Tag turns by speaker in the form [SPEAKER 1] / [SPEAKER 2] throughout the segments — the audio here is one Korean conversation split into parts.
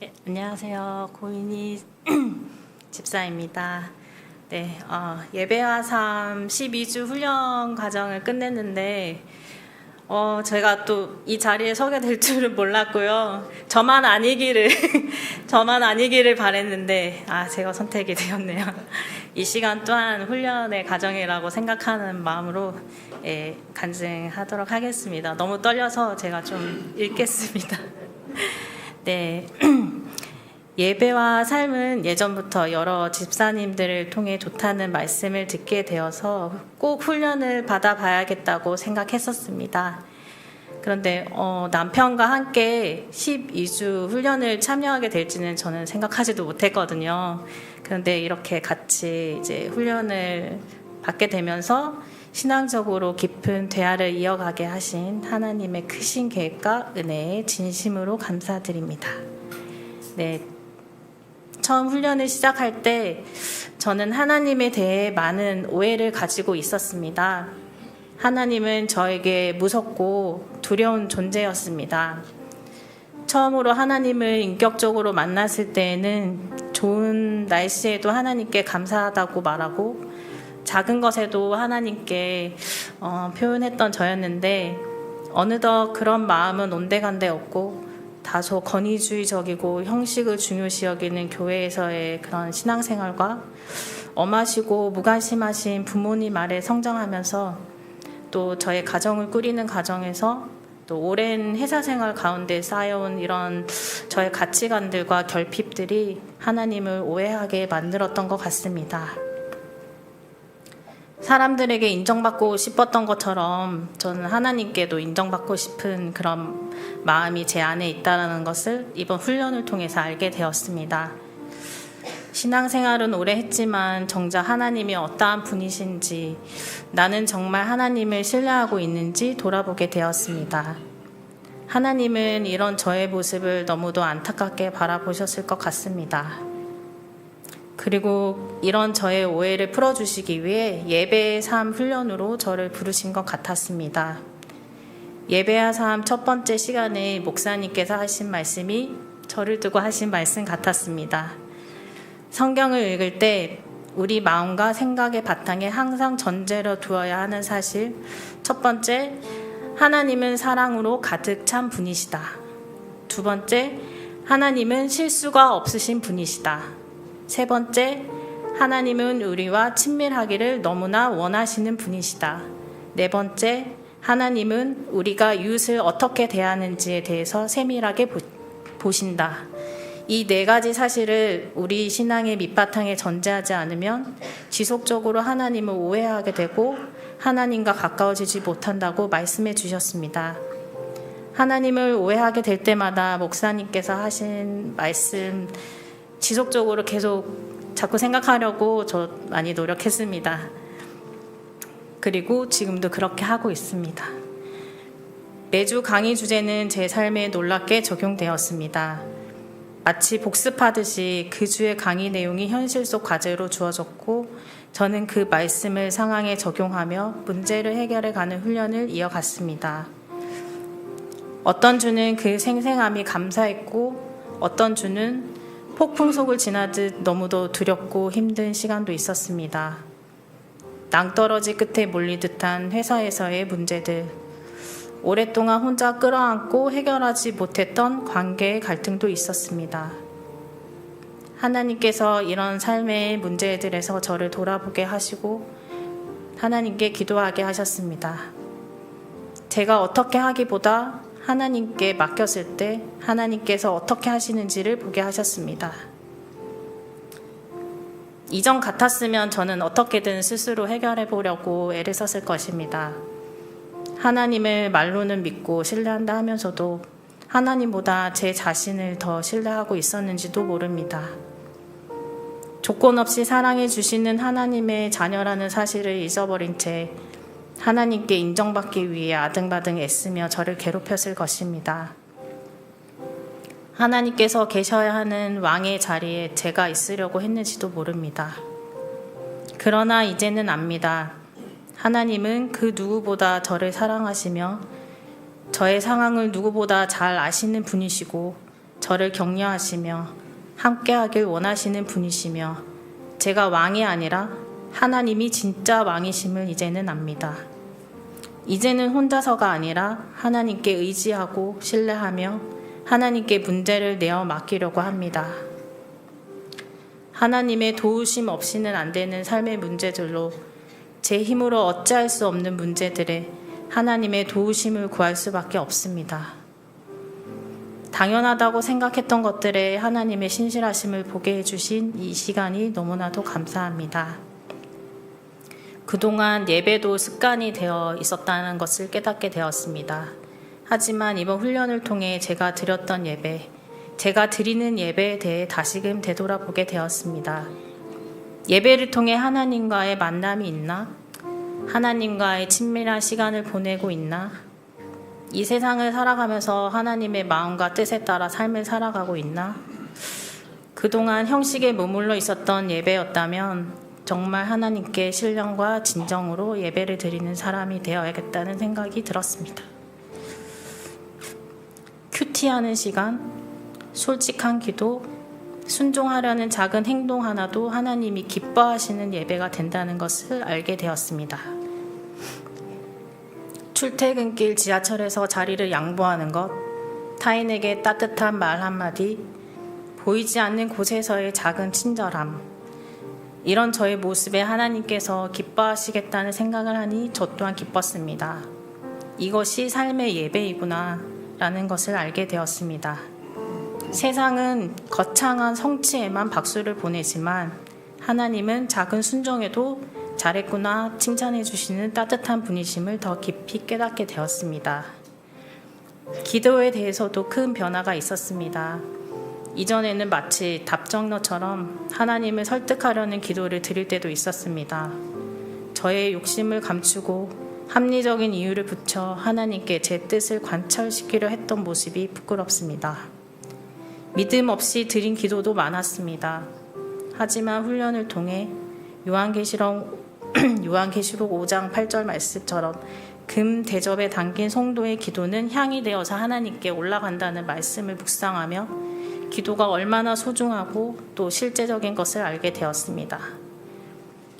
[SPEAKER 1] 네, 안녕하세요. 고인희 집사입니다. 네, 예배와 삶 12주 훈련 과정을 끝냈는데, 제가 또 이 자리에 서게 될 줄은 몰랐고요. 저만 아니기를, 저만 아니기를 바랬는데, 제가 선택이 되었네요. 이 시간 또한 훈련의 과정이라고 생각하는 마음으로 간증하도록 하겠습니다. 너무 떨려서 제가 좀 읽겠습니다. 네. 예배와 삶은 예전부터 여러 집사님들을 통해 좋다는 말씀을 듣게 되어서 꼭 훈련을 받아봐야겠다고 생각했었습니다. 그런데 남편과 함께 12주 훈련을 참여하게 될지는 저는 생각하지도 못했거든요. 그런데 이렇게 같이 이제 훈련을 받게 되면서 신앙적으로 깊은 대화를 이어가게 하신 하나님의 크신 계획과 은혜에 진심으로 감사드립니다. 네. 처음 훈련을 시작할 때 저는 하나님에 대해 많은 오해를 가지고 있었습니다. 하나님은 저에게 무섭고 두려운 존재였습니다. 처음으로 하나님을 인격적으로 만났을 때에는 좋은 날씨에도 하나님께 감사하다고 말하고 작은 것에도 하나님께 표현했던 저였는데 어느덧 그런 마음은 온데간데 없고 다소 권위주의적이고 형식을 중요시 여기는 교회에서의 그런 신앙생활과 엄하시고 무관심하신 부모님 아래 성장하면서 또 저의 가정을 꾸리는 과정에서 또 오랜 회사생활 가운데 쌓여온 이런 저의 가치관들과 결핍들이 하나님을 오해하게 만들었던 것 같습니다. 사람들에게 인정받고 싶었던 것처럼 저는 하나님께도 인정받고 싶은 그런 마음이 제 안에 있다는 것을 이번 훈련을 통해서 알게 되었습니다. 신앙생활은 오래 했지만 정작 하나님이 어떠한 분이신지 나는 정말 하나님을 신뢰하고 있는지 돌아보게 되었습니다. 하나님은 이런 저의 모습을 너무도 안타깝게 바라보셨을 것 같습니다. 그리고 이런 저의 오해를 풀어주시기 위해 예배의 삶 훈련으로 저를 부르신 것 같았습니다. 예배와 삶 첫 번째 시간에 목사님께서 하신 말씀이 저를 두고 하신 말씀 같았습니다. 성경을 읽을 때 우리 마음과 생각의 바탕에 항상 전제로 두어야 하는 사실. 첫 번째, 하나님은 사랑으로 가득 찬 분이시다. 두 번째, 하나님은 실수가 없으신 분이시다. 세 번째, 하나님은 우리와 친밀하기를 너무나 원하시는 분이시다. 네 번째, 하나님은 우리가 이웃을 어떻게 대하는지에 대해서 세밀하게 보신다. 이 네 가지 사실을 우리 신앙의 밑바탕에 전제하지 않으면 지속적으로 하나님을 오해하게 되고 하나님과 가까워지지 못한다고 말씀해 주셨습니다. 하나님을 오해하게 될 때마다 목사님께서 하신 말씀 지속적으로 계속 자꾸 생각하려고 저 많이 노력했습니다. 그리고 지금도 그렇게 하고 있습니다. 매주 강의 주제는 제 삶에 놀랍게 적용되었습니다. 마치 복습하듯이 그 주의 강의 내용이 현실 속 과제로 주어졌고 저는 그 말씀을 상황에 적용하며 문제를 해결해가는 훈련을 이어갔습니다. 어떤 주는 그 생생함이 감사했고 어떤 주는 폭풍 속을 지나듯 너무도 두렵고 힘든 시간도 있었습니다. 낭떠러지 끝에 몰릴 듯한 회사에서의 문제들, 오랫동안 혼자 끌어안고 해결하지 못했던 관계의 갈등도 있었습니다. 하나님께서 이런 삶의 문제들에서 저를 돌아보게 하시고 하나님께 기도하게 하셨습니다. 제가 어떻게 하기보다 하나님께 맡겼을 때 하나님께서 어떻게 하시는지를 보게 하셨습니다. 이전 같았으면 저는 어떻게든 스스로 해결해 보려고 애를 썼을 것입니다. 하나님을 말로는 믿고 신뢰한다 하면서도 하나님보다 제 자신을 더 신뢰하고 있었는지도 모릅니다. 조건 없이 사랑해 주시는 하나님의 자녀라는 사실을 잊어버린 채 하나님께 인정받기 위해 아등바등 애쓰며 저를 괴롭혔을 것입니다. 하나님께서 계셔야 하는 왕의 자리에 제가 있으려고 했는지도 모릅니다. 그러나 이제는 압니다. 하나님은 그 누구보다 저를 사랑하시며 저의 상황을 누구보다 잘 아시는 분이시고 저를 격려하시며 함께하길 원하시는 분이시며 제가 왕이 아니라 하나님이 진짜 왕이심을 이제는 압니다. 이제는 혼자서가 아니라 하나님께 의지하고 신뢰하며 하나님께 문제를 내어 맡기려고 합니다. 하나님의 도우심 없이는 안 되는 삶의 문제들로 제 힘으로 어찌할 수 없는 문제들에 하나님의 도우심을 구할 수밖에 없습니다. 당연하다고 생각했던 것들에 하나님의 신실하심을 보게 해주신 이 시간이 너무나도 감사합니다. 그동안 예배도 습관이 되어 있었다는 것을 깨닫게 되었습니다. 하지만 이번 훈련을 통해 제가 드렸던 예배, 제가 드리는 예배에 대해 다시금 되돌아보게 되었습니다. 예배를 통해 하나님과의 만남이 있나? 하나님과의 친밀한 시간을 보내고 있나? 이 세상을 살아가면서 하나님의 마음과 뜻에 따라 삶을 살아가고 있나? 그동안 형식에 머물러 있었던 예배였다면 정말 하나님께 신령과 진정으로 예배를 드리는 사람이 되어야겠다는 생각이 들었습니다. 큐티하는 시간, 솔직한 기도, 순종하려는 작은 행동 하나도 하나님이 기뻐하시는 예배가 된다는 것을 알게 되었습니다. 출퇴근길 지하철에서 자리를 양보하는 것, 타인에게 따뜻한 말 한마디, 보이지 않는 곳에서의 작은 친절함, 이런 저의 모습에 하나님께서 기뻐하시겠다는 생각을 하니 저 또한 기뻤습니다. 이것이 삶의 예배이구나 라는 것을 알게 되었습니다. 세상은 거창한 성취에만 박수를 보내지만 하나님은 작은 순종에도 잘했구나 칭찬해 주시는 따뜻한 분이심을 더 깊이 깨닫게 되었습니다. 기도에 대해서도 큰 변화가 있었습니다. 이전에는 마치 답정너처럼 하나님을 설득하려는 기도를 드릴 때도 있었습니다. 저의 욕심을 감추고 합리적인 이유를 붙여 하나님께 제 뜻을 관철시키려 했던 모습이 부끄럽습니다. 믿음 없이 드린 기도도 많았습니다. 하지만 훈련을 통해 요한계시록 5장 8절 말씀처럼 금 대접에 담긴 성도의 기도는 향이 되어서 하나님께 올라간다는 말씀을 묵상하며 기도가 얼마나 소중하고 또 실제적인 것을 알게 되었습니다.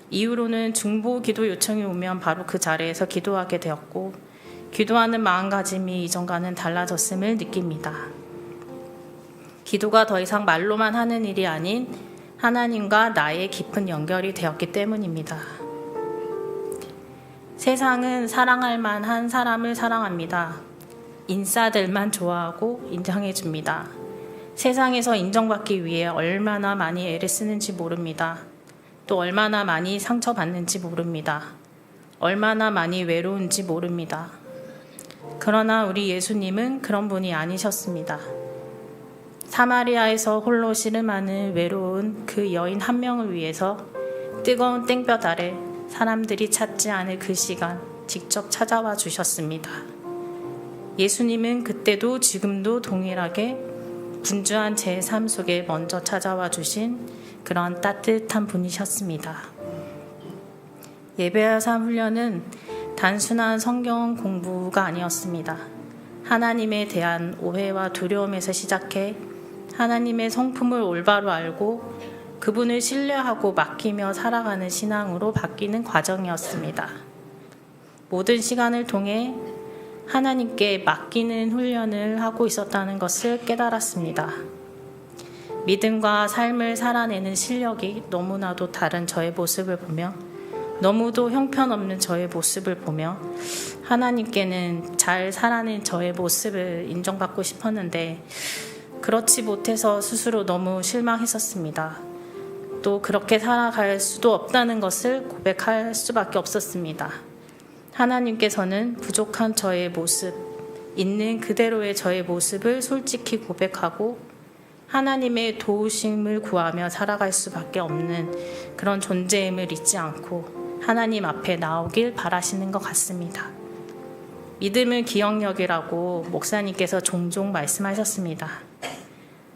[SPEAKER 1] 이후로는 중보 기도 요청이 오면 바로 그 자리에서 기도하게 되었고 기도하는 마음가짐이 이전과는 달라졌음을 느낍니다. 기도가 더 이상 말로만 하는 일이 아닌 하나님과 나의 깊은 연결이 되었기 때문입니다. 세상은 사랑할 만한 사람을 사랑합니다. 인싸들만 좋아하고 인정해 줍니다. 세상에서 인정받기 위해 얼마나 많이 애를 쓰는지 모릅니다. 또 얼마나 많이 상처받는지 모릅니다. 얼마나 많이 외로운지 모릅니다. 그러나 우리 예수님은 그런 분이 아니셨습니다. 사마리아에서 홀로 씨름하는 외로운 그 여인 한 명을 위해서 뜨거운 땡볕 아래 사람들이 찾지 않을 그 시간 직접 찾아와 주셨습니다. 예수님은 그때도 지금도 동일하게 분주한 제 삶 속에 먼저 찾아와 주신 그런 따뜻한 분이셨습니다. 예배와 삶 훈련은 단순한 성경 공부가 아니었습니다. 하나님에 대한 오해와 두려움에서 시작해 하나님의 성품을 올바로 알고 그분을 신뢰하고 맡기며 살아가는 신앙으로 바뀌는 과정이었습니다. 모든 시간을 통해 하나님께 맡기는 훈련을 하고 있었다는 것을 깨달았습니다. 믿음과 삶을 살아내는 실력이 너무나도 다른 저의 모습을 보며 너무도 형편없는 저의 모습을 보며 하나님께는 잘 살아낸 저의 모습을 인정받고 싶었는데 그렇지 못해서 스스로 너무 실망했었습니다. 또 그렇게 살아갈 수도 없다는 것을 고백할 수밖에 없었습니다. 하나님께서는 부족한 저의 모습, 있는 그대로의 저의 모습을 솔직히 고백하고 하나님의 도우심을 구하며 살아갈 수밖에 없는 그런 존재임을 잊지 않고 하나님 앞에 나오길 바라시는 것 같습니다. 믿음은 기억력이라고 목사님께서 종종 말씀하셨습니다.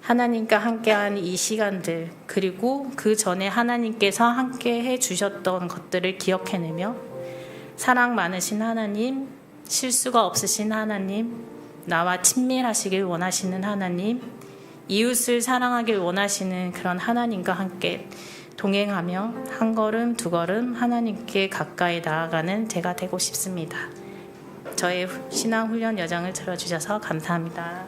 [SPEAKER 1] 하나님과 함께한 이 시간들, 그리고 그 전에 하나님께서 함께 해주셨던 것들을 기억해내며 사랑 많으신 하나님, 실수가 없으신 하나님, 나와 친밀하시길 원하시는 하나님, 이웃을 사랑하길 원하시는 그런 하나님과 함께 동행하며 한 걸음 두 걸음 하나님께 가까이 나아가는 제가 되고 싶습니다. 저의 신앙 훈련 여정을 들어주셔서 감사합니다.